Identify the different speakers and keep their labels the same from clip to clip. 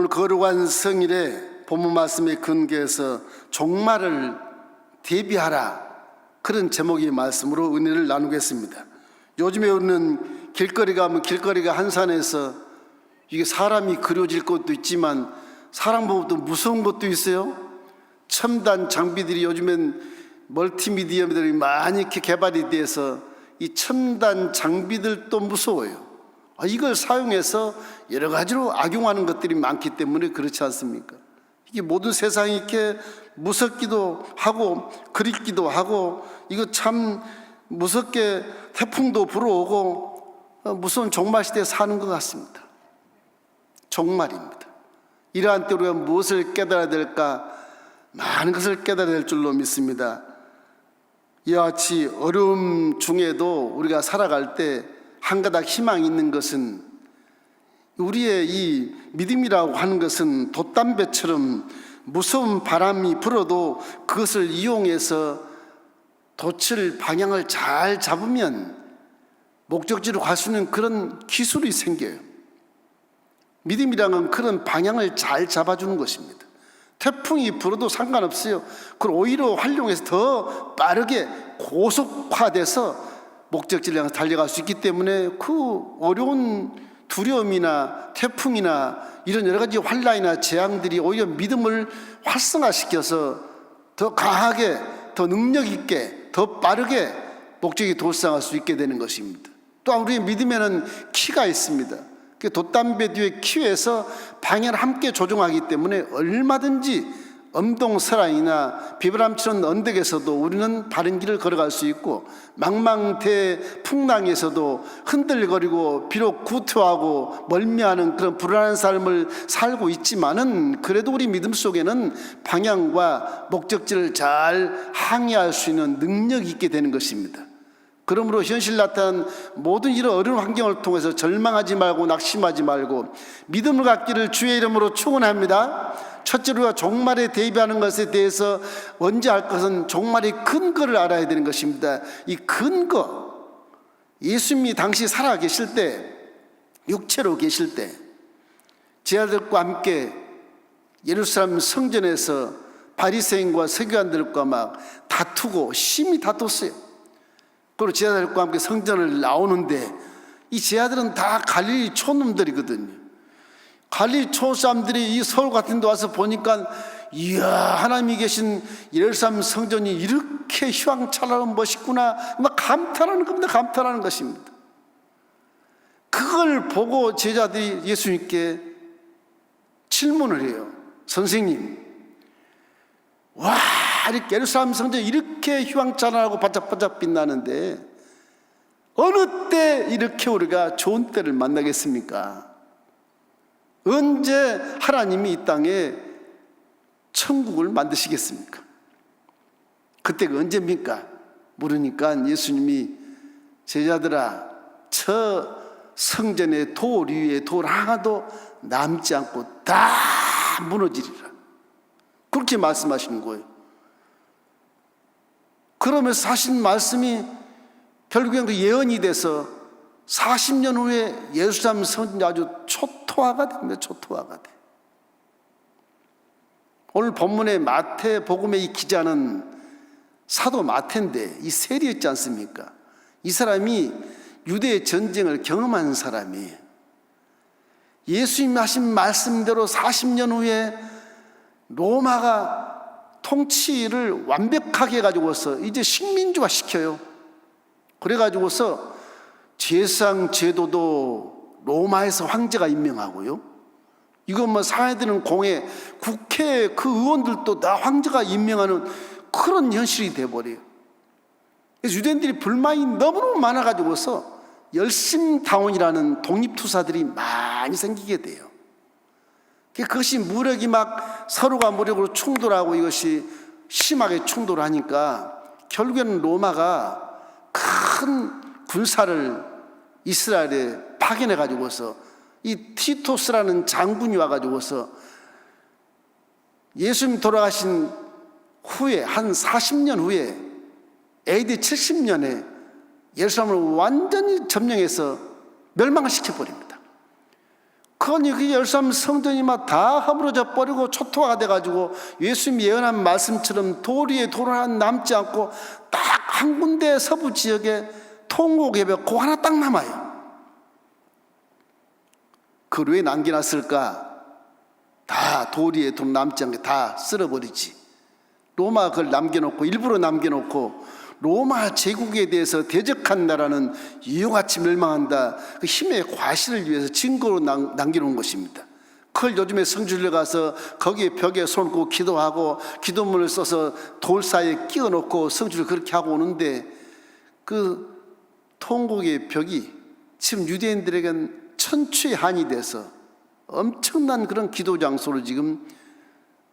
Speaker 1: 오늘 거룩한 성일에 본문 말씀에 근거해서 종말을 대비하라, 그런 제목의 말씀으로 은혜를 나누겠습니다. 요즘에 우리는 길거리 가면 길거리가 한산해서 이게 사람이 그려질 것도 있지만 사람 보면 또 무서운 것도 있어요. 첨단 장비들이 요즘엔 멀티미디어들이 많이 이렇게 개발이 돼서 이 첨단 장비들도 무서워요. 이걸 사용해서 여러 가지로 악용하는 것들이 많기 때문에 그렇지 않습니까? 이게 모든 세상이 이렇게 무섭기도 하고 그립기도 하고, 이거 참 무섭게 태풍도 불어오고 무서운 종말 시대에 사는 것 같습니다. 종말입니다. 이러한 때 우리가 무엇을 깨달아야 될까? 많은 것을 깨달아야 될 줄로 믿습니다. 이와 같이 어려움 중에도 우리가 살아갈 때 한 가닥 희망이 있는 것은, 우리의 이 믿음이라고 하는 것은 돛담배처럼 무서운 바람이 불어도 그것을 이용해서 돛을 방향을 잘 잡으면 목적지로 갈 수 있는 그런 기술이 생겨요. 믿음이라는 건 그런 방향을 잘 잡아주는 것입니다. 태풍이 불어도 상관없어요. 그걸 오히려 활용해서 더 빠르게 고속화돼서 목적지를 향해 달려갈 수 있기 때문에 그 어려운 두려움이나 태풍이나 이런 여러 가지 환난이나 재앙들이 오히려 믿음을 활성화시켜서 더 강하게, 더 능력 있게, 더 빠르게 목적에 도달할 수 있게 되는 것입니다. 또한 우리의 믿음에는 키가 있습니다. 그 돛담배 뒤에 키에서 방향을 함께 조종하기 때문에 얼마든지 엄동설안이나 비바람치는 언덕에서도 우리는 바른 길을 걸어갈 수 있고, 망망대풍랑에서도 흔들거리고 비록 구토하고 멀미하는 그런 불안한 삶을 살고 있지만은 그래도 우리 믿음 속에는 방향과 목적지를 잘 항해할 수 있는 능력이 있게 되는 것입니다. 그러므로 현실 나타난 모든 이런 어려운 환경을 통해서 절망하지 말고 낙심하지 말고 믿음을 갖기를 주의 이름으로 축원합니다. 첫째로 우리가 종말에 대비하는 것에 대해서 먼저 할 것은 종말의 근거를 알아야 되는 것입니다. 이 근거, 예수님이 당시 살아 계실 때, 육체로 계실 때 제자들과 함께 예루살렘 성전에서 바리새인과 서기관들과 막 다투고 심히 다퉜어요. 그리고 제자들과 함께 성전을 나오는데 이 제자들은 다 갈릴리 촌놈들이거든요. 갈릴리 촌사람들이 이 서울 같은 데 와서 보니까, 이야, 하나님이 계신 예루살렘 성전이 이렇게 휘황찬란하고 멋있구나, 막 감탄하는 겁니다. 감탄하는 것입니다. 그걸 보고 제자들이 예수님께 질문을 해요. 선생님, 와, 이렇게 예루살렘 성전이 이렇게 휘황찬란하고 반짝반짝 빛나는데 어느 때 이렇게 우리가 좋은 때를 만나겠습니까? 언제 하나님이 이 땅에 천국을 만드시겠습니까? 그때가 언제입니까? 물으니까 예수님이, 제자들아, 저 성전의 돌 위에 돌 하나도 남지 않고 다 무너지리라, 그렇게 말씀하시는 거예요. 그러면서 하신 말씀이 결국엔 그 예언이 돼서 40년 후에 예루살렘 성전이 아주 초토화가 됩니다. 초토화가 돼. 오늘 본문의 마태복음의 이 기자는 사도 마태인데 이 세리였지 않습니까? 이 사람이 유대 전쟁을 경험한 사람이에요. 예수님이 하신 말씀대로 40년 후에 로마가 통치를 완벽하게 해가지고서 이제 식민지화 시켜요. 그래가지고서 제상 제도도 로마에서 황제가 임명하고요. 이거 뭐 사회되는 공회, 국회 그 의원들도 다 황제가 임명하는 그런 현실이 돼버려요. 그래서 유대인들이 불만이 너무너무 많아가지고서 열심당원이라는 독립투사들이 많이 생기게 돼요. 그것이 무력이 막 서로가 무력으로 충돌하고 이것이 심하게 충돌하니까 결국에는 로마가 큰 군사를 이스라엘에 파견해 가지고서 이 티토스라는 장군이 와 가지고서 예수님 돌아가신 후에 한 40년 후에 AD 70년에 예루살렘을 완전히 점령해서 멸망을 시켜버립니다. 그건 그 예루살렘 성전이 막 다 허물어져 버리고 초토화가 돼가지고 예수님 예언한 말씀처럼 돌 위에 돌 하나 남지 않고 딱 한 군데 서부 지역에 통곡의 벽 그 하나 딱 남아요. 그걸 왜 남겨놨을까? 다 돌 위에 돌 남지 않게 다 쓸어버리지. 로마가 그걸 남겨놓고 일부러 남겨놓고 로마 제국에 대해서 대적한 나라는 이유같이 멸망한다. 그 힘의 과실을 위해서 증거로 남겨놓은 것입니다. 그걸 요즘에 성주에 가서 거기에 벽에 손 꽂고 기도하고 기도문을 써서 돌 사이에 끼워놓고 성주를 그렇게 하고 오는데 그 통곡의 벽이 지금 유대인들에겐 천추의 한이 돼서 엄청난 그런 기도 장소로 지금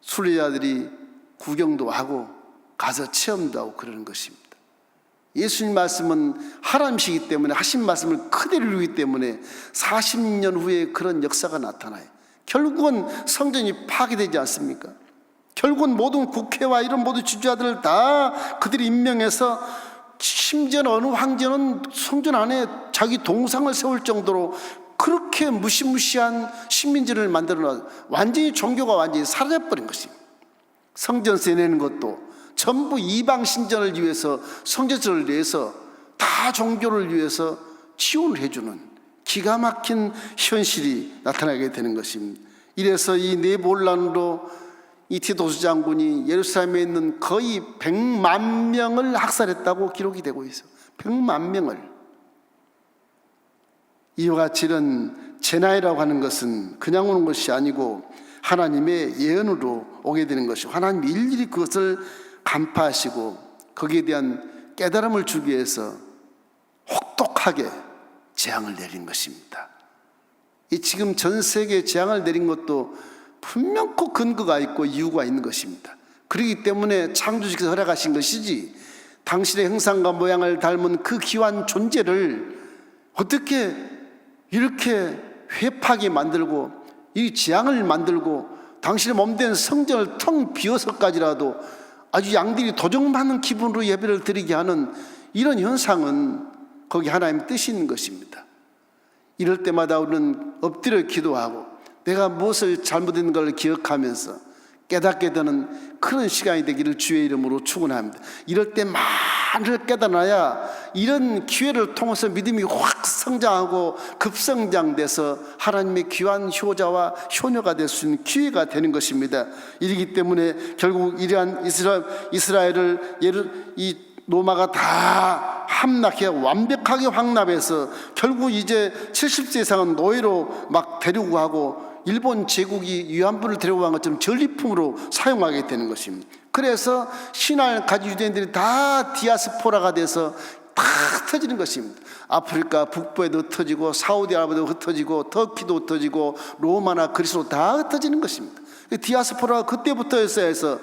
Speaker 1: 순례자들이 구경도 하고 가서 체험도 하고 그러는 것입니다. 예수님 말씀은 하나님이시기 때문에 하신 말씀을 그대로 이루기 때문에 40년 후에 그런 역사가 나타나요. 결국은 성전이 파괴되지 않습니까? 결국은 모든 국회와 이런 모든 지주자들을 다 그들이 임명해서 심지어 어느 황제는 성전 안에 자기 동상을 세울 정도로 그렇게 무시무시한 식민지를 만들어놔서 완전히 종교가 완전히 사라져버린 것입니다. 성전세 내는 것도 전부 이방 신전을 위해서 성전세를 내서 다 종교를 위해서 지원을 해주는 기가 막힌 현실이 나타나게 되는 것입니다. 이래서 이 네볼란으로 이 티도스 장군이 예루살렘에 있는 거의 100만 명을 학살했다고 기록이 되고 있어요. 100만 명을. 이와 같이 이런 재난이라고 하는 것은 그냥 오는 것이 아니고 하나님의 예언으로 오게 되는 것이고 하나님이 일일이 그것을 간파하시고 거기에 대한 깨달음을 주기 위해서 혹독하게 재앙을 내린 것입니다. 이 지금 전 세계에 재앙을 내린 것도 분명코 근거가 있고 이유가 있는 것입니다. 그렇기 때문에 창조주께서 허락하신 것이지 당신의 형상과 모양을 닮은 그 귀한 존재를 어떻게 이렇게 회파하게 만들고 이 재앙을 만들고 당신의 몸된 성전을 텅 비워서까지라도 아주 양들이 도적맞는 기분으로 예배를 드리게 하는 이런 현상은 거기 하나님의 뜻이 있는 것입니다. 이럴 때마다 우리는 엎드려 기도하고 내가 무엇을 잘못된 걸 기억하면서 깨닫게 되는 그런 시간이 되기를 주의 이름으로 축원합니다. 이럴 때 많이 깨달아야 이런 기회를 통해서 믿음이 확 성장하고 급성장돼서 하나님의 귀한 효자와 효녀가 될 수 있는 기회가 되는 것입니다. 이러기 때문에 결국 이러한 이스라엘을 이 로마가 다 함락해 완벽하게 황납해서 결국 이제 70세 이상은 노예로 막 데리고 가고 일본 제국이 위안부를 데리고 간 것처럼 전리품으로 사용하게 되는 것입니다. 그래서 신앙을 가진 유대인들이 다 디아스포라가 돼서 다 흩어지는 것입니다. 아프리카 북부에도 흩어지고 사우디아라비아도 흩어지고 터키도 흩어지고 로마나 그리스도 다 흩어지는 것입니다. 디아스포라가 그때부터였어야 해서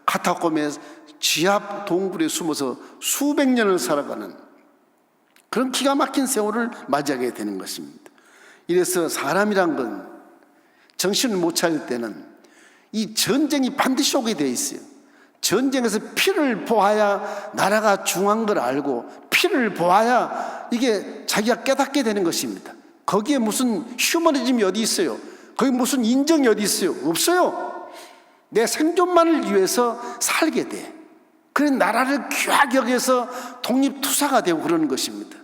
Speaker 1: 카타콤의 지하 동굴에 숨어서 수백 년을 살아가는 그런 기가 막힌 세월을 맞이하게 되는 것입니다. 이래서 사람이란 건 정신을 못 차릴 때는 이 전쟁이 반드시 오게 돼 있어요. 전쟁에서 피를 보아야 나라가 중요한 걸 알고 피를 보아야 이게 자기가 깨닫게 되는 것입니다. 거기에 무슨 휴머니즘이 어디 있어요? 거기 무슨 인정이 어디 있어요? 없어요. 내 생존만을 위해서 살게 돼. 그래서 나라를 귀하게 여겨서 독립투사가 되고 그러는 것입니다.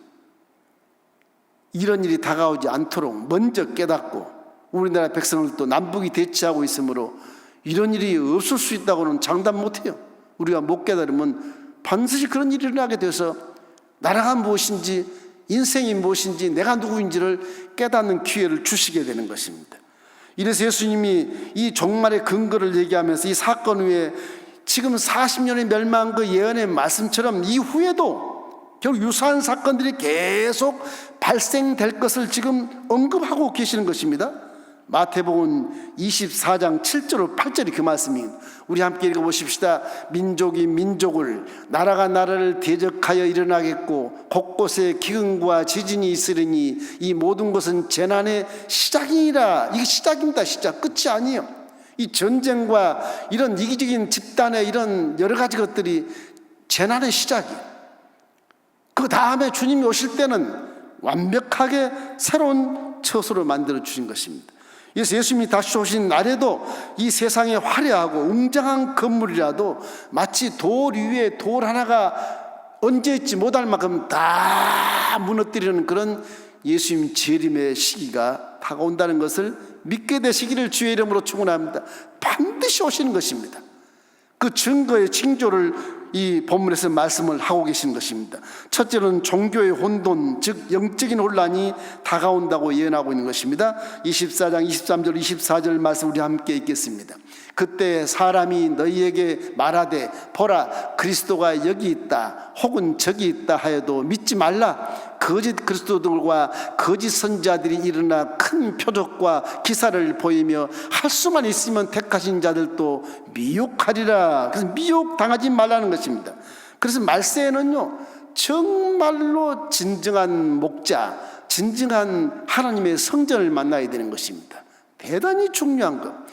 Speaker 1: 이런 일이 다가오지 않도록 먼저 깨닫고 우리나라 백성들도 남북이 대치하고 있으므로 이런 일이 없을 수 있다고는 장담 못해요. 우리가 못 깨달으면 반드시 그런 일이 일어나게 돼서 나라가 무엇인지 인생이 무엇인지 내가 누구인지를 깨닫는 기회를 주시게 되는 것입니다. 이래서 예수님이 이 종말의 근거를 얘기하면서 이 사건 후에 지금 40년의 멸망 그 예언의 말씀처럼 이후에도 결국 유사한 사건들이 계속 발생될 것을 지금 언급하고 계시는 것입니다. 마태복음 24장 7절로 8절이 그 말씀입니다. 우리 함께 읽어보십시다. 민족이 민족을 나라가 나라를 대적하여 일어나겠고 곳곳에 기근과 지진이 있으리니 이 모든 것은 재난의 시작이니라. 이게 시작입니다. 시작. 끝이 아니에요. 이 전쟁과 이런 이기적인 집단의 이런 여러 가지 것들이 재난의 시작이에요. 그 다음에 주님이 오실 때는 완벽하게 새로운 처소를 만들어 주신 것입니다. 그래서 예수님이 다시 오신 날에도 이 세상에 화려하고 웅장한 건물이라도 마치 돌 위에 돌 하나가 얹어있지 못할 만큼 다 무너뜨리는 그런 예수님 재림의 시기가 다가온다는 것을 믿게 되시기를 주의 이름으로 축원합니다. 반드시 오시는 것입니다. 그 증거의 징조를 이 본문에서 말씀을 하고 계시는 것입니다. 첫째는 종교의 혼돈, 즉 영적인 혼란이 다가온다고 예언하고 있는 것입니다. 24장 23절 24절 말씀 우리 함께 읽겠습니다. 그때 사람이 너희에게 말하되 보라 그리스도가 여기 있다 혹은 저기 있다 하여도 믿지 말라. 거짓 그리스도들과 거짓 선자들이 일어나 큰 표적과 기사를 보이며 할 수만 있으면 택하신 자들도 미혹하리라. 그래서 미혹당하지 말라는 것입니다. 그래서 말세에는요 정말로 진정한 목자, 진정한 하나님의 성전을 만나야 되는 것입니다. 대단히 중요한 것.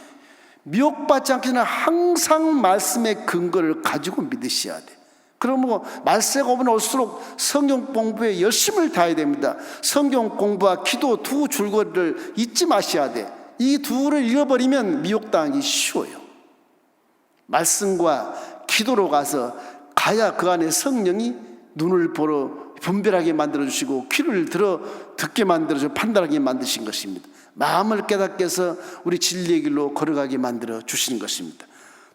Speaker 1: 미혹받지 않게는 항상 말씀의 근거를 가지고 믿으셔야 돼. 그러면 말세가 오면 올수록 성경 공부에 열심을 다해야 됩니다. 성경 공부와 기도 두 줄거리를 잊지 마셔야 돼. 이 둘을 잃어버리면 미혹당하기 쉬워요. 말씀과 기도로 가야 그 안에 성령이 눈을 보러 분별하게 만들어주시고 귀를 들어 듣게 만들어주고 판단하게 만드신 것입니다. 마음을 깨닫게 해서 우리 진리의 길로 걸어가게 만들어 주시는 것입니다.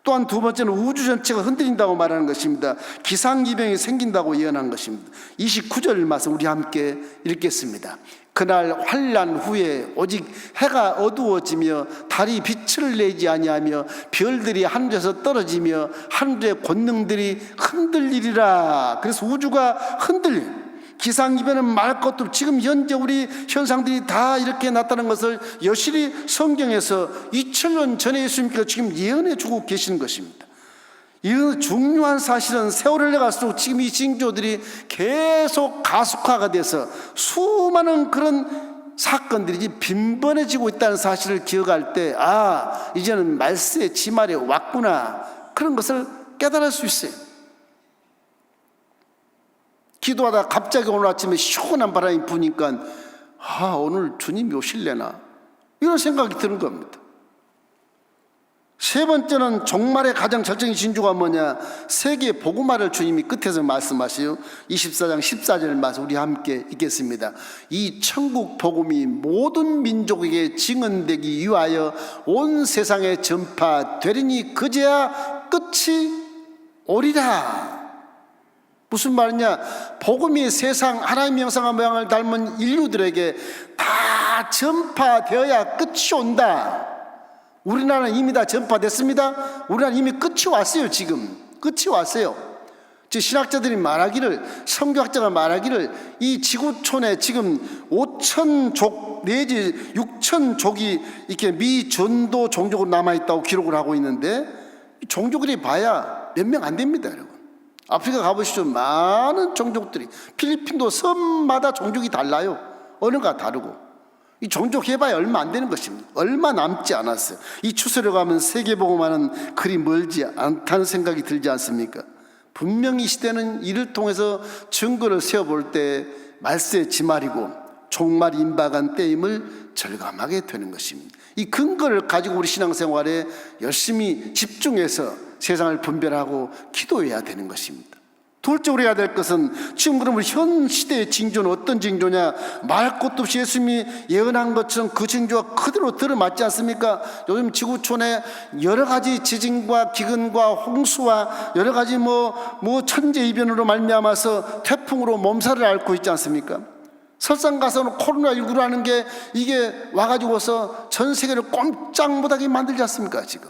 Speaker 1: 또한 두 번째는 우주 전체가 흔들린다고 말하는 것입니다. 기상이변이 생긴다고 예언한 것입니다. 29절 말씀 우리 함께 읽겠습니다. 그날 환난 후에 오직 해가 어두워지며 달이 빛을 내지 아니하며 별들이 하늘에서 떨어지며 하늘의 권능들이 흔들리리라. 그래서 우주가 흔들려. 기상이변은 말할 것도 없고 지금 현재 우리 현상들이 다 이렇게 나타나는 것을 여실히 성경에서 2000년 전에 예수님께서 지금 예언해 주고 계시는 것입니다. 이 중요한 사실은 세월을 내갈수록 지금 이 징조들이 계속 가속화가 돼서 수많은 그런 사건들이 빈번해지고 있다는 사실을 기억할 때 이제는 말세의 지말에 왔구나, 그런 것을 깨달을 수 있어요. 기도하다 갑자기 오늘 아침에 시원한 바람이 부니까 오늘 주님이 오실래나 이런 생각이 드는 겁니다. 세 번째는 종말의 가장 절정의 징조가 뭐냐? 세계 복음화를 주님이 끝에서 말씀하시요 24장 14절 말씀 우리 함께 읽겠습니다. 이 천국 복음이 모든 민족에게 증언되기 위하여 온 세상에 전파되리니 그제야 끝이 오리라. 무슨 말이냐? 복음이 세상 하나님의 형상과 모양을 닮은 인류들에게 다 전파되어야 끝이 온다. 우리나라는 이미 다 전파됐습니다. 우리나라는 이미 끝이 왔어요. 지금 끝이 왔어요. 신학자들이 말하기를, 성교학자가 말하기를 이 지구촌에 지금 5,000족 내지 6,000족이 이렇게 미전도 종족으로 남아있다고 기록을 하고 있는데, 종족들이 봐야 몇 명 안 됩니다, 여러분. 아프리카 가보시죠. 많은 종족들이, 필리핀도 섬마다 종족이 달라요. 언어가 다르고. 이 종족 해봐야 얼마 안 되는 것입니다. 얼마 남지 않았어요. 이 추세로 가면 세계복음화는 그리 멀지 않다는 생각이 들지 않습니까? 분명히 이 시대는 이를 통해서 증거를 세워볼 때 말세의 지말이고 종말이 임박한 때임을 절감하게 되는 것입니다. 이 근거를 가지고 우리 신앙생활에 열심히 집중해서 세상을 분별하고 기도해야 되는 것입니다. 둘째로 해야 될 것은, 지금 그러면 현 시대의 징조는 어떤 징조냐? 말할 것도 없이 예수님이 예언한 것처럼 그 징조가 그대로 들어맞지 않습니까? 요즘 지구촌에 여러 가지 지진과 기근과 홍수와 여러 가지 천재이변으로 말미암아서 태풍으로 몸살을 앓고 있지 않습니까? 설상 가서는 코로나19라는 게 이게 와가지고서 전 세계를 꼼짝 못하게 만들지 않습니까? 지금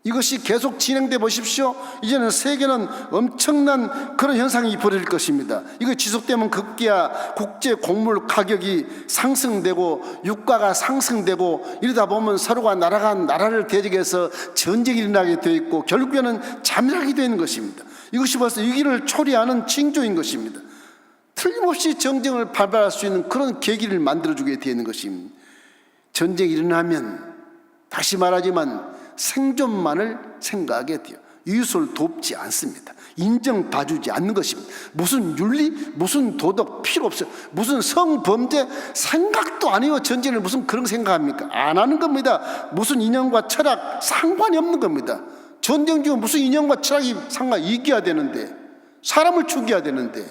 Speaker 1: 이것이 계속 진행돼 보십시오. 이제는 세계는 엄청난 그런 현상이 벌어질 것입니다. 이거 지속되면 급기야 국제 곡물 가격이 상승되고 유가가 상승되고, 이러다 보면 서로가 나라를 대적해서 전쟁이 일어나게 되어 있고 결국에는 자멸하게 되는 것입니다. 이것이 벌써 위기를 초래하는 징조인 것입니다. 틀림없이 정쟁을 발발할 수 있는 그런 계기를 만들어주게 되는 것입니다. 전쟁이 일어나면 다시 말하지만 생존만을 생각하게 돼요. 이웃을 돕지 않습니다. 인정봐주지 않는 것입니다. 무슨 윤리, 무슨 도덕 필요 없어요. 무슨 성범죄 생각도 안 해요. 전쟁을 무슨 그런 생각합니까? 안 하는 겁니다. 무슨 이념과 철학 상관이 없는 겁니다. 전쟁 중에 무슨 이념과 철학이 이겨야 되는데, 사람을 죽여야 되는데,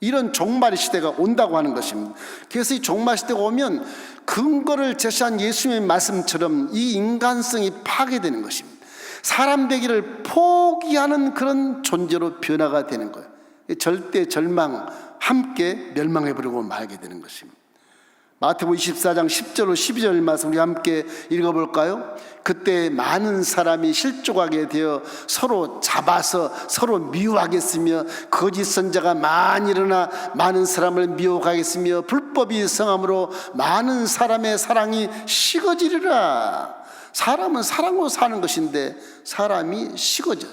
Speaker 1: 이런 종말의 시대가 온다고 하는 것입니다. 그래서 이 종말 시대가 오면 근거를 제시한 예수님의 말씀처럼 이 인간성이 파괴되는 것입니다. 사람 되기를 포기하는 그런 존재로 변화가 되는 거예요. 절대 절망, 함께 멸망해버리고 말게 되는 것입니다. 마태복음 24장 10절로 12절 말씀 우리 함께 읽어볼까요? 그때 많은 사람이 실족하게 되어 서로 잡아서 서로 미워하겠으며 거짓 선자가 많이 일어나 많은 사람을 미혹하겠으며 불법이 성함으로 많은 사람의 사랑이 식어지리라. 사람은 사랑으로 사는 것인데 사람이 식어져요.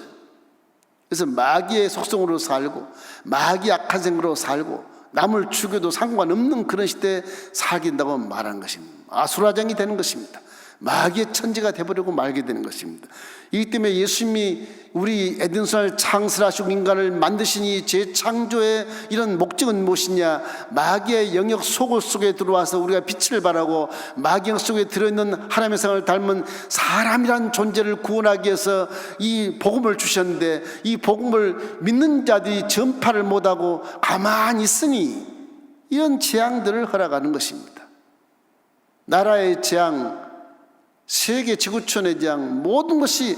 Speaker 1: 그래서 마귀의 속성으로 살고 마귀 악한 생각으로 살고 남을 죽여도 상관없는 그런 시대에 살긴다고 말하는 것입니다. 아수라장이 되는 것입니다. 마귀의 천지가 되어버리고 말게 되는 것입니다. 이기 때문에 예수님이 우리 에덴성을 창설하시고 인간을 만드시니 재창조의 이런 목적은 무엇이냐? 마귀의 영역 속에 들어와서 우리가 빛을 발하고 마귀 영역 속에 들어있는 하나님의 상을 닮은 사람이란 존재를 구원하기 위해서 이 복음을 주셨는데, 이 복음을 믿는 자들이 전파를 못하고 가만히 있으니 이런 재앙들을 허락하는 것입니다. 나라의 재앙, 세계 지구촌의 재앙, 모든 것이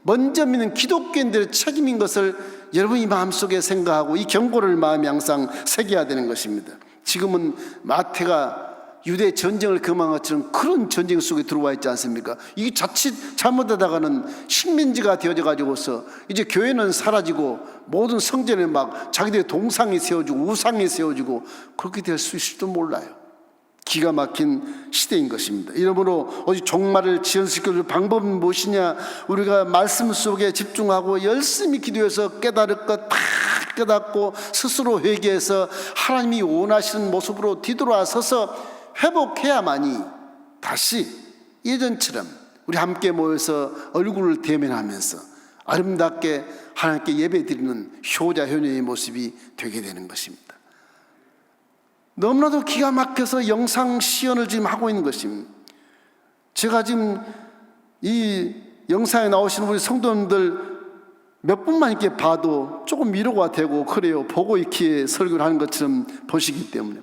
Speaker 1: 먼저 믿는 기독교인들의 책임인 것을 여러분이 마음속에 생각하고 이 경고를 마음에 항상 새겨야 되는 것입니다. 지금은 마태가 유대 전쟁을 금한 것처럼 그런 전쟁 속에 들어와 있지 않습니까? 이게 자칫 잘못하다가는 식민지가 되어져 가지고서 이제 교회는 사라지고 모든 성전에 막 자기들의 동상이 세워지고 우상이 세워지고 그렇게 될 수 있을지도 몰라요. 기가 막힌 시대인 것입니다. 이러므로 어디 종말을 지연시켜줄 방법은 무엇이냐? 우리가 말씀 속에 집중하고 열심히 기도해서 깨달을 것 다 깨닫고 스스로 회개해서 하나님이 원하시는 모습으로 뒤돌아서서 회복해야만이 다시 예전처럼 우리 함께 모여서 얼굴을 대면하면서 아름답게 하나님께 예배드리는 효자 효녀의 모습이 되게 되는 것입니다. 너무나도 기가 막혀서 영상 시연을 지금 하고 있는 것입니다. 제가 지금 이 영상에 나오시는 우리 성도님들 몇 분만 이렇게 봐도 조금 위로가 되고 그래요. 보고 이렇게 설교를 하는 것처럼 보시기 때문에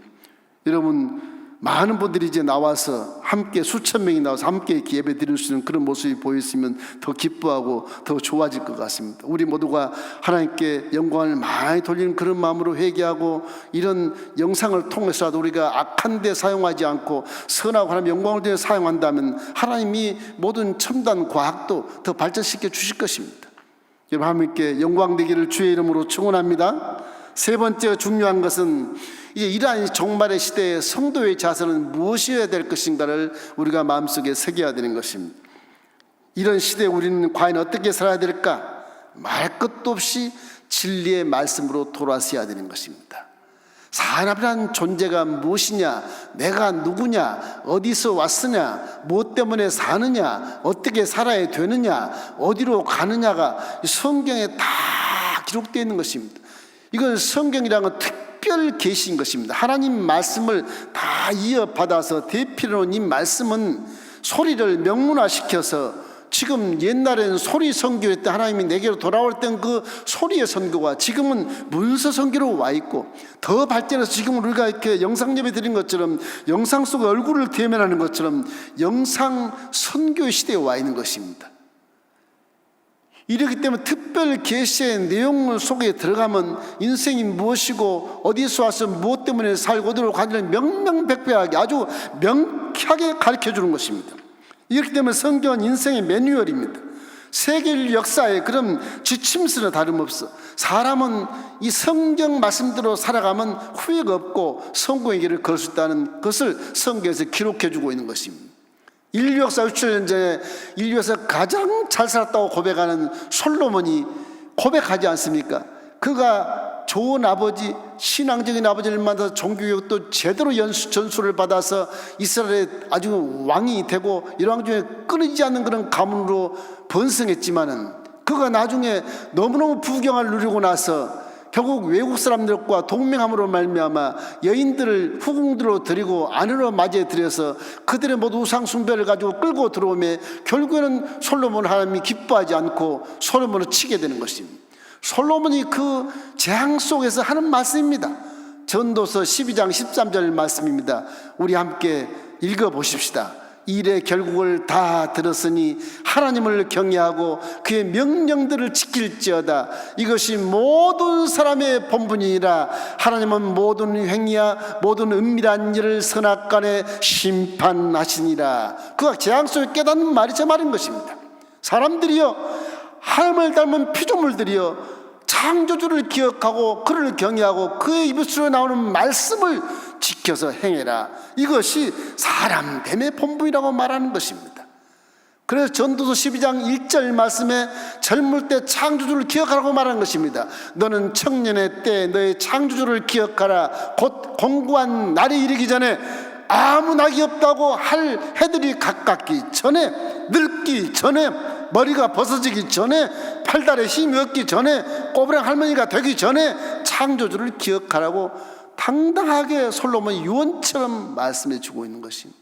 Speaker 1: 여러분 많은 분들이 이제 나와서 함께 수천 명이 나와서 함께 이렇게 예배 드릴 수 있는 그런 모습이 보였으면 더 기뻐하고 더 좋아질 것 같습니다. 우리 모두가 하나님께 영광을 많이 돌리는 그런 마음으로 회개하고 이런 영상을 통해서라도 우리가 악한 데 사용하지 않고 선하고 하나님 영광을 위해 사용한다면 하나님이 모든 첨단 과학도 더 발전시켜 주실 것입니다. 여러분 하나님께 영광 되기를 주의 이름으로 축원합니다. 세 번째 중요한 것은 이제 이러한 종말의 시대에 성도의 자세는 무엇이어야 될 것인가를 우리가 마음속에 새겨야 되는 것입니다. 이런 시대에 우리는 과연 어떻게 살아야 될까? 말 것도 없이 진리의 말씀으로 돌아서야 되는 것입니다. 사람이란 존재가 무엇이냐, 내가 누구냐, 어디서 왔으냐, 무엇 때문에 사느냐, 어떻게 살아야 되느냐, 어디로 가느냐가 성경에 다 기록되어 있는 것입니다. 이건 성경이라는 건 특별 계시인 것입니다. 하나님 말씀을 다 이어받아서 대필해놓은 이 말씀은 소리를 명문화시켜서 지금 옛날에는 소리 선교할 때 하나님이 내게로 돌아올 땐 그 소리의 선교가 지금은 문서 선교로 와 있고 더 발전해서 지금 우리가 이렇게 영상 예배 드린 것처럼 영상 속에 얼굴을 대면하는 것처럼 영상 선교 시대에 와 있는 것입니다. 이렇기 때문에 특별 계시의 내용 속에 들어가면 인생이 무엇이고 어디서 와서 무엇 때문에 살고 어디로 가는지를 명명백백하게 아주 명쾌하게 가르쳐주는 것입니다. 이렇기 때문에 성경은 인생의 매뉴얼입니다. 세계 역사에 그런 지침서는 다름없어. 사람은 이 성경 말씀대로 살아가면 후회가 없고 성공의 길을 걸 수 있다는 것을 성경에서 기록해주고 있는 것입니다. 인류 역사 6천년 전에 인류 역사 가장 잘 살았다고 고백하는 솔로몬이 고백하지 않습니까? 그가 좋은 아버지, 신앙적인 아버지를 만나서 종교교육도 제대로 전수를 받아서 이스라엘의 아주 왕이 되고 열왕 중에 끊이지 않는 그런 가문으로 번성했지만은 그 그가 나중에 너무너무 부경을 누리고 나서 결국 외국 사람들과 동맹함으로 말미암아 여인들을 후궁들로 드리고 아내로 맞이해 들여서 그들의 모두 우상 숭배를 가지고 끌고 들어오며 결국에는 솔로몬 하나님이 기뻐하지 않고 솔로몬을 치게 되는 것입니다. 솔로몬이 그 재앙 속에서 하는 말씀입니다. 전도서 12장 13절 말씀입니다. 우리 함께 읽어보십시다. 일의 결국을 다 들었으니 하나님을 경외하고 그의 명령들을 지킬지어다. 이것이 모든 사람의 본분이니라. 하나님은 모든 행위와 모든 은밀한 일을 선악간에 심판하시니라. 그가 재앙 속에 깨닫는 말이 저 말인 것입니다. 사람들이여, 하나님을 닮은 피조물들이여, 창조주를 기억하고 그를 경외하고 그의 입술에 나오는 말씀을 지켜서 행해라. 이것이 사람됨의 본분이라고 말하는 것입니다. 그래서 전도서 12장 1절 말씀에 젊을 때 창조주를 기억하라고 말하는 것입니다. 너는 청년의 때 너의 창조주를 기억하라. 곧 공고한 날이 이르기 전에 아무 낙이 없다고 할 해들이 가깝기 전에, 늙기 전에, 머리가 벗어지기 전에, 팔다리에 힘이 없기 전에, 꼬부랑 할머니가 되기 전에 창조주를 기억하라고 당당하게 솔로몬이 유언처럼 말씀해 주고 있는 것입니다.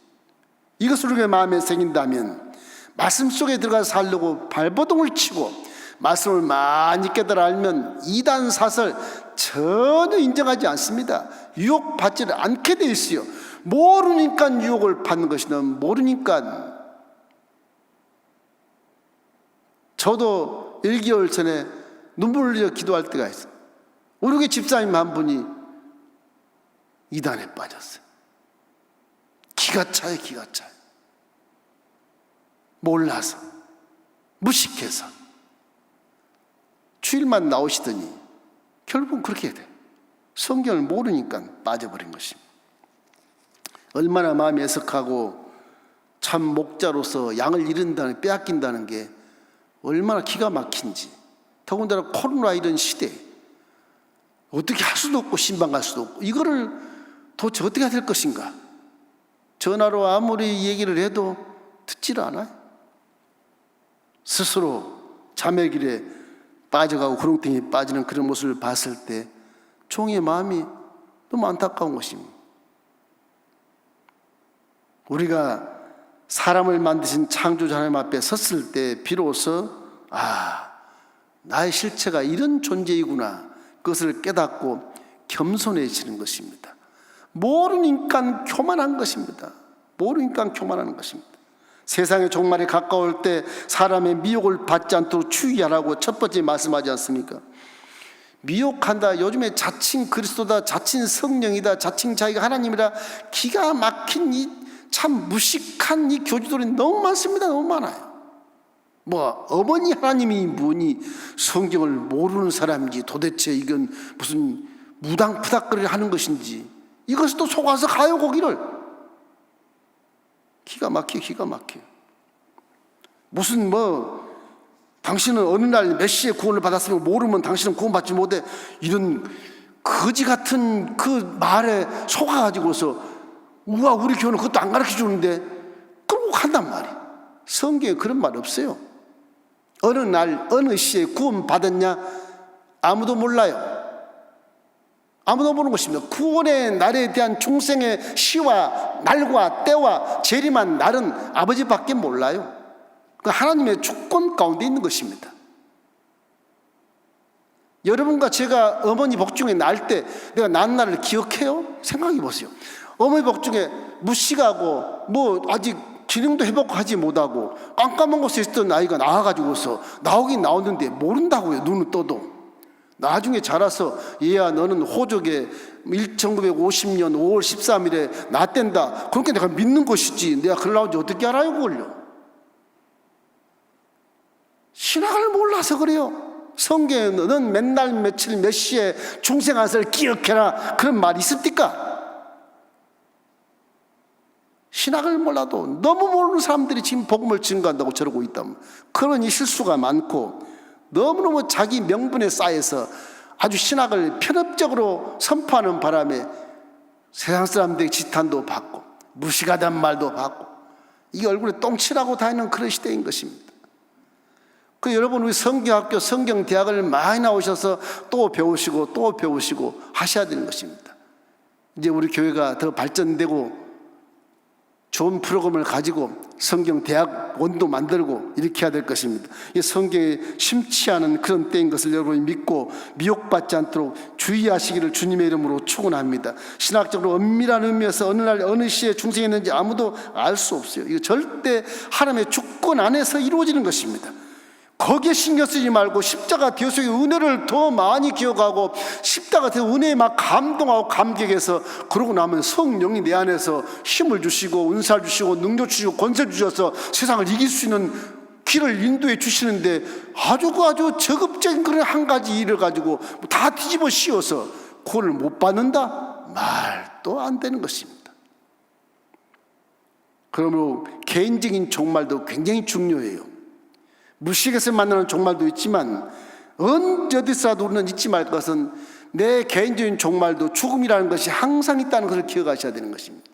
Speaker 1: 이것을 우리의 마음에 새긴다면 말씀 속에 들어가 살려고 발버둥을 치고 말씀을 많이 깨달아 알면 이단 사설 전혀 인정하지 않습니다. 유혹받지를 않게 돼 있어요. 모르니까 유혹을 받는 것이나 모르니까. 저도 1개월 전에 눈물을 흘려 기도할 때가 있어요. 우리 교회 집사님 한 분이 이단에 빠졌어요. 기가 차요, 기가 차요. 몰라서, 무식해서 주일만 나오시더니 결국은 그렇게 돼요. 성경을 모르니까 빠져버린 것입니다. 얼마나 마음이 애석하고 참 목자로서 양을 잃은다는, 빼앗긴다는 게 얼마나 기가 막힌지. 더군다나 코로나 이런 시대에 어떻게 할 수도 없고 신방 갈 수도 없고 이거를 도대체 어떻게 해야 될 것인가. 전화로 아무리 얘기를 해도 듣지를 않아요. 스스로 자멸길에 빠져가고 구렁텅이에 빠지는 그런 모습을 봤을 때 종의 마음이 너무 안타까운 것입니다. 우리가 사람을 만드신 창조주 하나님 앞에 섰을 때 비로소 나의 실체가 이런 존재이구나, 그것을 깨닫고 겸손해지는 것입니다. 모르니까 교만한 것입니다. 모르니까 교만하는 것입니다. 세상의 종말이 가까울 때 사람의 미혹을 받지 않도록 주의하라고 첫 번째 말씀하지 않습니까? 미혹한다, 요즘에 자칭 그리스도다, 자칭 성령이다, 자칭 자기가 하나님이다, 기가 막힌 이 참 무식한 이 교주들이 너무 많습니다. 너무 많아요. 어머니 하나님이 뭐니, 성경을 모르는 사람인지, 도대체 이건 무슨 무당푸닥거리를 하는 것인지, 이것을 또 속아서 가요, 거기를. 기가 막혀. 무슨 당신은 어느 날 몇 시에 구원을 받았으면 모르면 당신은 구원받지 못해, 이런 거지 같은 그 말에 속아가지고서 우리 교회는 그것도 안 가르쳐 주는데 그러고 한단 말이에요. 성경에 그런 말 없어요. 어느 날 어느 시에 구원 받았냐 아무도 몰라요. 아무도 모르는 것입니다. 구원의 날에 대한 중생의 시와 날과 때와 재림한 날은 아버지밖에 몰라요. 하나님의 주권 가운데 있는 것입니다. 여러분과 제가 어머니 복중에 날 때 내가 난 날을 기억해요? 생각해 보세요. 어머니 복중에 무식하고 아직 기능도 회복하지 못하고 깜깜한 곳에 있던 아이가 나와가지고서 나오긴 나오는데 모른다고요. 눈은 떠도. 나중에 자라서 얘야 너는 호적에 1950년 5월 13일에 낳았댄다, 그렇게 내가 믿는 것이지 내가 그걸 나온지 어떻게 알아요 그걸요. 신학을 몰라서 그래요. 성경에는 맨날 며칠 몇 시에 중생한설 기억해라 그런 말이 있습니까? 신학을 몰라도 너무 모르는 사람들이 지금 복음을 증거한다고 저러고 있다면, 그런 이 실수가 많고 너무너무 자기 명분에 쌓여서 아주 신학을 편협적으로 선포하는 바람에 세상 사람들의 지탄도 받고 무식하다는 말도 받고 이게 얼굴에 똥칠하고 다니는 그런 시대인 것입니다. 그 여러분 우리 성경학교 성경대학을 많이 나오셔서 또 배우시고 또 배우시고 하셔야 되는 것입니다. 이제 우리 교회가 더 발전되고 좋은 프로그램을 가지고 성경대학원도 만들고 이렇게 해야 될 것입니다. 이 성경에 심취 않은 그런 때인 것을 여러분이 믿고 미혹받지 않도록 주의하시기를 주님의 이름으로 축원합니다. 신학적으로 엄밀한 의미에서 어느 날 어느 시에 중생했는지 아무도 알 수 없어요. 이거 절대 하나님의 주권 안에서 이루어지는 것입니다. 거기에 신경 쓰지 말고 십자가 대속의 은혜를 더 많이 기억하고 십자가 대속 은혜에 막 감동하고 감격해서 그러고 나면 성령이 내 안에서 힘을 주시고 은사를 주시고 능력 주시고 권세를 주셔서 세상을 이길 수 있는 길을 인도해 주시는데 아주 저급적인 그런 한 가지 일을 가지고 다 뒤집어 씌워서 구원을 못 받는다? 말도 안 되는 것입니다. 그러므로 개인적인 종말도 굉장히 중요해요. 무식에서 만나는 종말도 있지만 언제 어디서라도 우리는 잊지 말 것은 내 개인적인 종말도 죽음이라는 것이 항상 있다는 것을 기억하셔야 되는 것입니다.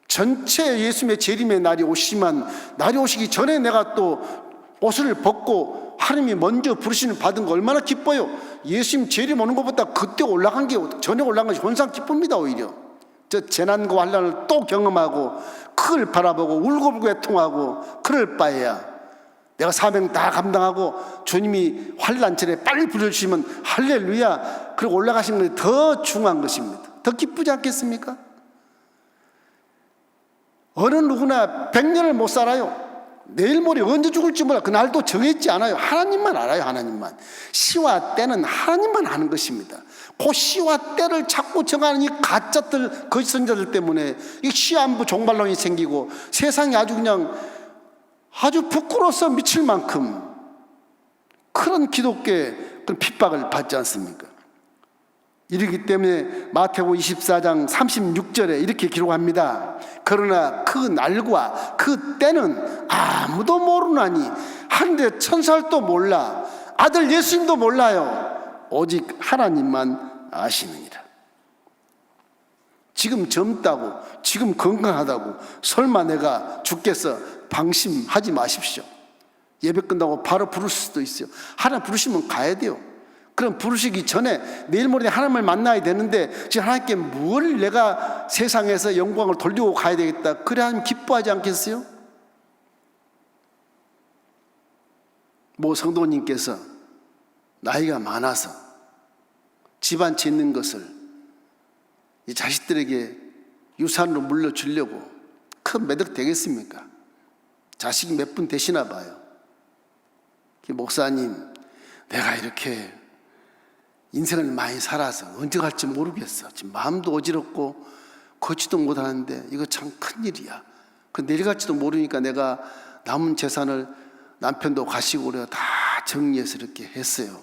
Speaker 1: 전체 예수님의 재림의 날이 오시지만 날이 오시기 전에 내가 또 옷을 벗고 하나님이 먼저 부르시는 받은 거 얼마나 기뻐요. 예수님 재림 오는 것보다 그때 올라간 게 전에 올라간 것이 혼상 기쁩니다. 오히려 저 재난과 환난을 또 경험하고 그걸 바라보고 울고불고 애통하고 그럴 바에야 내가 사명 다 감당하고 주님이 환난전에 빨리 부르시면 할렐루야 그리고 올라가시는 것이 더 중요한 것입니다. 더 기쁘지 않겠습니까? 어느 누구나 100년을 못 살아요. 내일 모레 언제 죽을지 몰라. 그 날도 정했지 않아요. 하나님만 알아요. 하나님만. 시와 때는 하나님만 아는 것입니다. 그 시와 때를 자꾸 정하는 이 가짜들 거짓 선자들 때문에 이 시한부 종말론이 생기고 세상이 아주 그냥 아주 부끄러워서 미칠 만큼 그런 기독교의 그런 핍박을 받지 않습니까? 이러기 때문에 마태복음 24장 36절에 이렇게 기록합니다. 그러나 그 날과 그 때는 아무도 모르나니 한데 천사도 몰라 아들 예수님도 몰라요. 오직 하나님만 아시느니라. 지금 젊다고 지금 건강하다고 설마 내가 죽겠어 방심하지 마십시오. 예배 끝나고 바로 부를 수도 있어요. 하나님 부르시면 가야 돼요. 그럼 부르시기 전에 내일 모레 하나님을 만나야 되는데 지금 하나님께 뭘 내가 세상에서 영광을 돌리고 가야 되겠다. 그래 하나님 기뻐하지 않겠어요? 뭐 성도님께서 나이가 많아서 집안 짓는 것을 이 자식들에게 유산으로 물려주려고 큰 매력 되겠습니까? 자식이 몇 분 되시나 봐요. 목사님, 내가 이렇게 인생을 많이 살아서 언제 갈지 모르겠어. 지금 마음도 어지럽고 걷지도 못하는데 이거 참 큰일이야. 그 내려갈지도 모르니까 내가 남은 재산을 남편도 가시고 그래 다 정리해서 이렇게 했어요.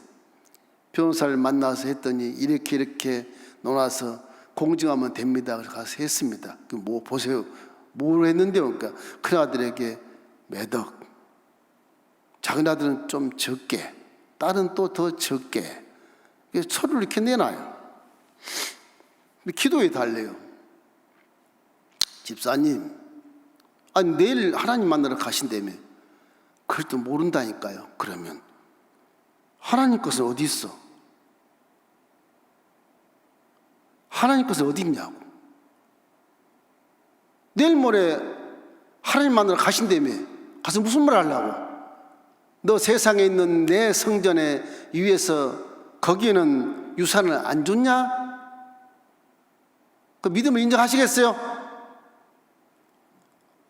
Speaker 1: 변호사를 만나서 했더니 이렇게 놀아서 공증하면 됩니다. 그래서 가서 했습니다. 뭐 보세요. 뭘 했는데요. 그러니까 큰 아들에게 매덕, 작은 아들은 좀 적게, 딸은 또 더 적게 서류를 이렇게 내놔요. 기도에 달래요. 집사님, 아니 내일 하나님 만나러 가신다며. 그것도 모른다니까요. 그러면 하나님 것은 어디 있어? 하나님 것은 어디 있냐고. 내일 모레 하나님 만나러 가신다며. 가서 무슨 말 하려고? 너 세상에 있는 내 성전에 위에서 거기에는 유산을 안 줬냐? 그 믿음을 인정하시겠어요?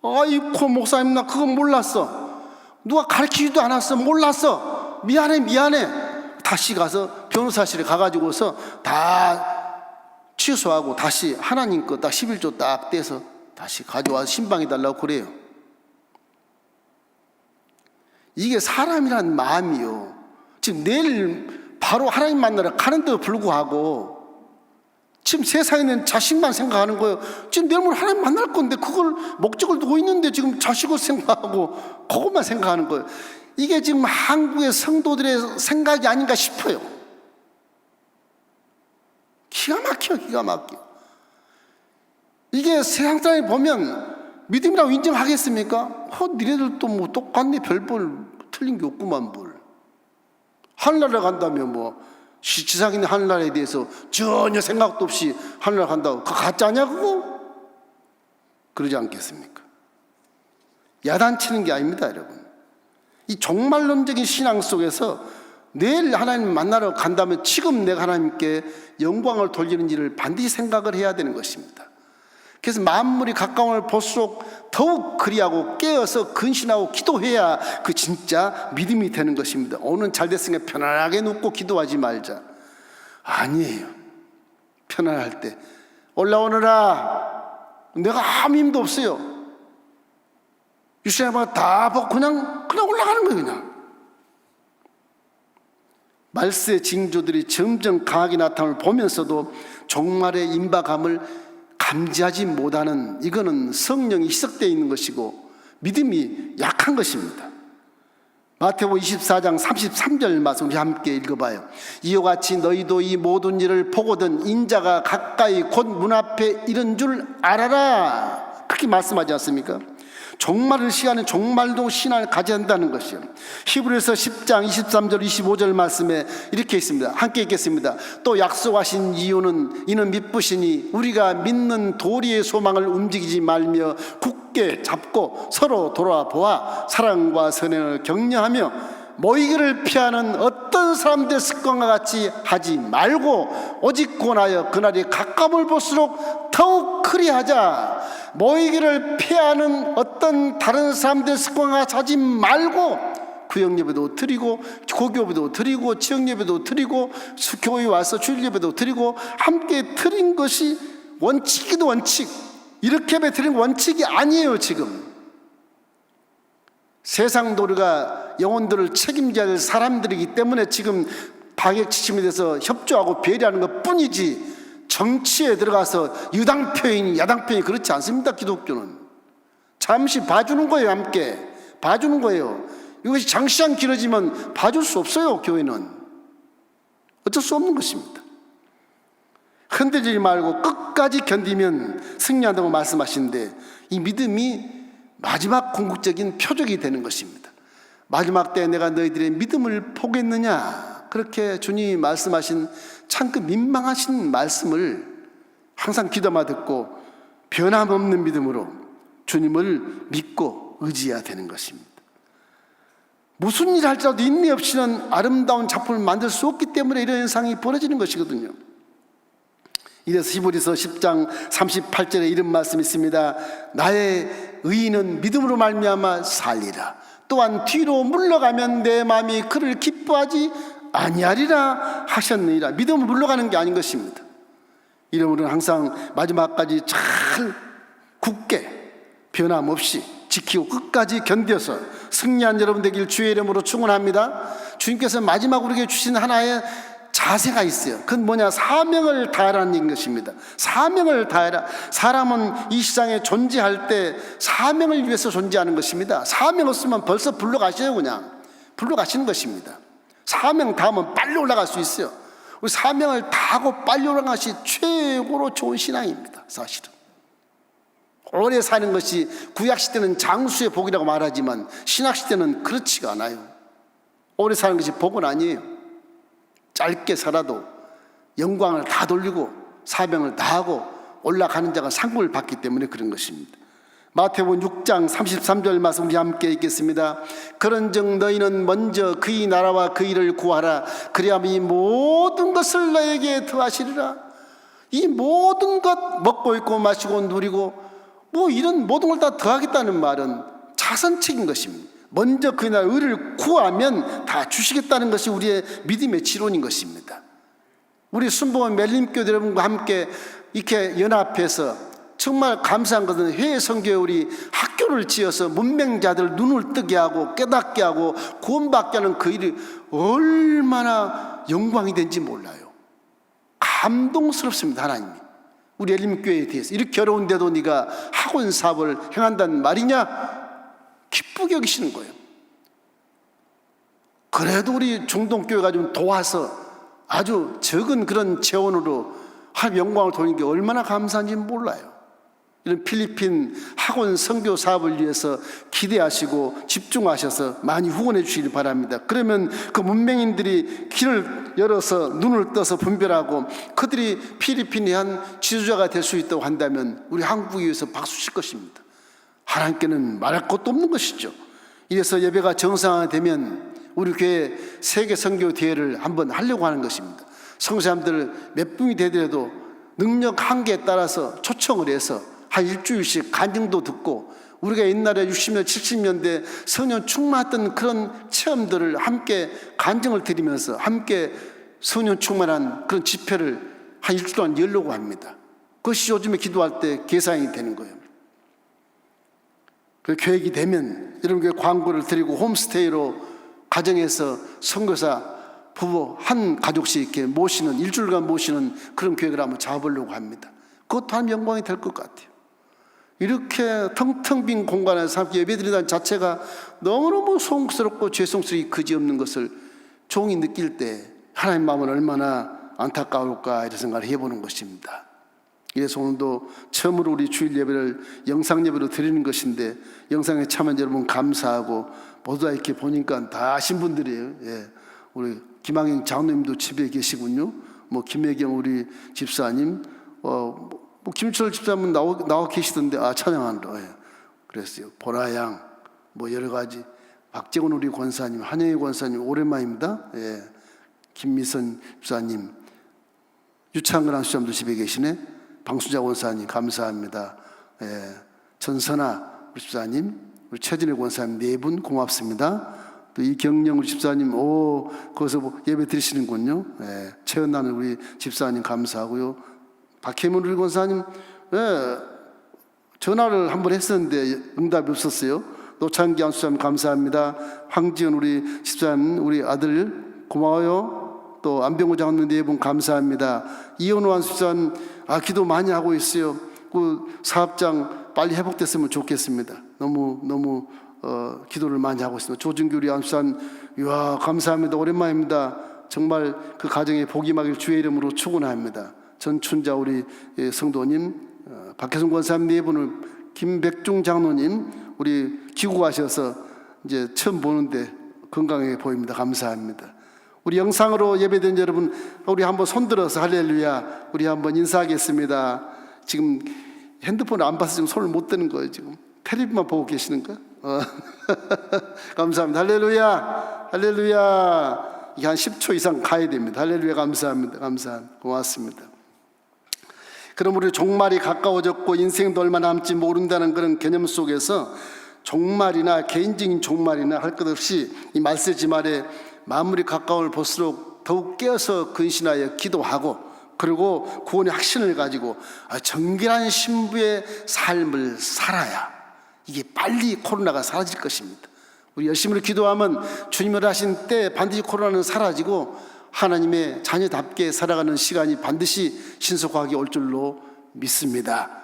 Speaker 1: 아이고 목사님 나 그건 몰랐어. 누가 가르치지도 않았어. 몰랐어. 미안해. 다시 가서 변호사실에 가가지고서 다 취소하고 다시 하나님 거 딱 11조 딱 떼서 다시 가져와서 신방해 달라고 그래요. 이게 사람이란 마음이요. 지금 내일 바로 하나님 만나러 가는데도 불구하고 지금 세상에 있는 자식만 생각하는 거예요. 지금 내일 모레 하나님 만날 건데 그걸 목적을 두고 있는데 지금 자식을 생각하고 그것만 생각하는 거예요. 이게 지금 한국의 성도들의 생각이 아닌가 싶어요. 기가 막혀. 이게 세상 사람이 보면 믿음이라고 인정하겠습니까? 니네들도 뭐 똑같네. 별볼 틀린 게 없구만 뭘. 하늘나라 간다면 뭐 지상에 있는 하늘나라에 대해서 전혀 생각도 없이 하늘나라 간다고 그거 가짜냐 그거? 그러지 않겠습니까? 야단치는 게 아닙니다 여러분. 이 종말론적인 신앙 속에서 내일 하나님 만나러 간다면 지금 내가 하나님께 영광을 돌리는 일을 반드시 생각을 해야 되는 것입니다. 그래서 만물이 가까움을 볼수록 더욱 그리하고 깨어서 근신하고 기도해야 그 진짜 믿음이 되는 것입니다. 오늘 잘 됐으니까 편안하게 눕고 기도하지 말자. 아니에요. 편안할 때 올라오너라. 내가 아무 힘도 없어요. 유시아가 다 보고 그냥 올라가는 거예요. 그냥 말세의 징조들이 점점 강하게 나타남을 보면서도 종말의 임박함을 감지하지 못하는, 이거는 성령이 희석되어 있는 것이고 믿음이 약한 것입니다. 마태복음 24장 33절 말씀 우리 함께 읽어봐요. 이와 같이 너희도 이 모든 일을 보거든 인자가 가까이 곧 문 앞에 이른 줄 알아라. 그렇게 말씀하지 않습니까? 종말을 시하는 종말도 신앙을 가져야 한다는 것이요. 히브리서 10장 23절 25절 말씀에 이렇게 있습니다. 함께 읽겠습니다. 또 약속하신 이는 미쁘시니 우리가 믿는 도리의 소망을 움직이지 말며 굳게 잡고 서로 돌아보아 사랑과 선행을 격려하며 모이기를 피하는 어떤 사람들의 습관과 같이 하지 말고 오직 권하여 그날이 가까움을 볼수록 더욱 그리하자. 모이기를 피하는 어떤 다른 사람들의 습관과 같이 하지 말고 구역예배도 드리고 고교예배도 드리고 지역예배도 드리고 교회 와서 주일예배도 드리고 함께 드린 것이 원칙이도 원칙, 이렇게 예배 드린 원칙이 아니에요. 지금 세상 도리가 영혼들을 책임져야 될 사람들이기 때문에 지금 방역지침에 대해서 협조하고 배려하는 것 뿐이지 정치에 들어가서 여당 표현이 야당 표현이 그렇지 않습니다. 기독교는 잠시 봐주는 거예요. 함께 봐주는 거예요. 이것이 장시간 길어지면 봐줄 수 없어요. 교회는 어쩔 수 없는 것입니다. 흔들리지 말고 끝까지 견디면 승리한다고 말씀하시는데 이 믿음이 마지막 궁극적인 표적이 되는 것입니다. 마지막 때에 내가 너희들의 믿음을 보겠느냐, 그렇게 주님이 말씀하신 참 그 민망하신 말씀을 항상 귀담아 듣고 변함없는 믿음으로 주님을 믿고 의지해야 되는 것입니다. 무슨 일 할지라도 인내 없이는 아름다운 작품을 만들 수 없기 때문에 이런 현상이 벌어지는 것이거든요. 이래서 히브리서 10장 38절에 이런 말씀이 있습니다. 나의 의인은 믿음으로 말미암아 살리라. 또한 뒤로 물러가면 내 마음이 그를 기뻐하지 아니하리라 하셨느니라. 믿음으로 물러가는 게 아닌 것입니다. 이러므로 항상 마지막까지 잘 굳게 변함없이 지키고 끝까지 견뎌서 승리한 여러분 되길 주의 이름으로 축원합니다. 주님께서 마지막으로 우리에게 주신 하나의 자세가 있어요. 그건 뭐냐? 사명을 다하라는 것입니다. 사명을 다해라. 사람은 이 세상에 존재할 때 사명을 위해서 존재하는 것입니다. 사명 없으면 벌써 불러가셔요. 그냥 불러가시는 것입니다. 사명 다하면 빨리 올라갈 수 있어요. 우리 사명을 다하고 빨리 올라가는 것이 최고로 좋은 신앙입니다. 사실은 오래 사는 것이 구약시대는 장수의 복이라고 말하지만 신약시대는 그렇지가 않아요. 오래 사는 것이 복은 아니에요. 짧게 살아도 영광을 다 돌리고 사명을 다하고 올라가는 자가 상급을 받기 때문에 그런 것입니다. 마태복음 6장 33절 말씀 우리 함께 읽겠습니다. 그런즉 너희는 먼저 그의 나라와 그 일을 구하라. 그리하면 이 모든 것을 너에게 더하시리라. 이 모든 것 먹고 입고 마시고 누리고 뭐 이런 모든 걸 다 더하겠다는 말은 자선책인 것입니다. 먼저 그의 나라와 의를 구하면 다 주시겠다는 것이 우리의 믿음의 지론인 것입니다. 우리 순복음 멜림교회 여러분과 함께 이렇게 연합해서 정말 감사한 것은 해외 선교회 우리 학교를 지어서 문맹자들 눈을 뜨게 하고 깨닫게 하고 구원받게 하는 그 일이 얼마나 영광이 된지 몰라요. 감동스럽습니다. 하나님이 우리 엘림교회에 대해서 이렇게 어려운데도 네가 학원 사업을 행한다는 말이냐? 기쁘게 여기시는 거예요. 그래도 우리 중동교회가 좀 도와서 아주 적은 그런 재원으로 하나님 영광을 돌리는 게 얼마나 감사한지 몰라요. 이런 필리핀 학원 선교 사업을 위해서 기대하시고 집중하셔서 많이 후원해 주시기 바랍니다. 그러면 그 문맹인들이 길을 열어서 눈을 떠서 분별하고 그들이 필리핀의 한 지도자가 될 수 있다고 한다면 우리 한국에 위해서 박수 칠 것입니다. 하나님께는 말할 것도 없는 것이죠. 이래서 예배가 정상화되면 우리 교회 세계 선교 대회를 한번 하려고 하는 것입니다. 성사람들 몇 분이 되더라도 능력 한계에 따라서 초청을 해서 한 일주일씩 간증도 듣고 우리가 옛날에 60년 70년대 성령 충만했던 그런 체험들을 함께 간증을 드리면서 함께 성령 충만한 그런 집회를 한 일주일 동안 열려고 합니다. 그것이 요즘에 기도할 때 계산이 되는 거예요. 그 계획이 되면 여러분께 광고를 드리고 홈스테이로 가정에서 선교사 부부 한 가족씩 이렇게 모시는 일주일간 모시는 그런 계획을 한번 잡으려고 합니다. 그것도 한 영광이 될 것 같아요. 이렇게 텅텅 빈 공간에서 함께 예배드린다는 자체가 너무너무 소홍스럽고 죄송스럽고 그지없는 것을 종이 느낄 때 하나님 마음은 얼마나 안타까울까 이런 생각을 해보는 것입니다. 그래서 오늘도 처음으로 우리 주일 예배를 영상 예배로 드리는 것인데 영상에 참여한 여러분 감사하고 모두 다 이렇게 보니까 다 아신 분들이에요. 예. 우리 김학영 장로님도 집에 계시군요. 뭐 김혜경 우리 집사님, 뭐 김철 집사님 나와 계시던데 찬양하러. 예. 그랬어요. 보라양 뭐 여러 가지 박재곤 우리 권사님, 한영희 권사님 오랜만입니다. 예. 김미선 집사님, 유창근 집사님도 집에 계시네. 방수자 권사님 감사합니다. 예. 전선아 우리 집사님, 우리 최진일 권사님 네 분 고맙습니다. 또 이경영 우리 집사님 거기서 뭐 예배 드리시는군요. 예. 최은나는 우리 집사님 감사하고요. 박혜문 우리 권사님 전화를 한번 했었는데 응답이 없었어요. 노창기 안수사님 감사합니다. 황지은 우리 집사님 우리 아들 고마워요. 또 안병호 장로님 네 분 감사합니다. 이현우 안수사님 기도 많이 하고 있어요. 그 사업장 빨리 회복됐으면 좋겠습니다. 너무 기도를 많이 하고 있습니다. 조준규 우리 안수사님 이야 감사합니다. 오랜만입니다. 정말 그 가정에 복이 임하길 주의 이름으로 축원합니다. 전춘자 우리 성도님, 박혜성 권사님 네 분을 김백중 장로님 우리 귀국하셔서 이제 처음 보는데 건강해 보입니다. 감사합니다. 우리 영상으로 예배된 여러분 우리 한번 손들어서 할렐루야 우리 한번 인사하겠습니다. 지금 핸드폰을 안 봐서 지금 손을 못 드는 거예요. 지금 텔레비만 보고 계시는가? 감사합니다. 할렐루야 할렐루야. 이게 한 10초 이상 가야 됩니다. 할렐루야 감사합니다. 고맙습니다. 그럼 우리 종말이 가까워졌고 인생도 얼마 남지 모른다는 그런 개념 속에서 종말이나 개인적인 종말이나 할 것 없이 이 말세지 말에 만물이 가까움을 볼수록 더욱 깨어서 근신하여 기도하고 그리고 구원의 확신을 가지고 정결한 신부의 삶을 살아야 이게 빨리 코로나가 사라질 것입니다. 우리 열심히 기도하면 주님을 하신 때 반드시 코로나는 사라지고 하나님의 자녀답게 살아가는 시간이 반드시 신속하게 올 줄로 믿습니다.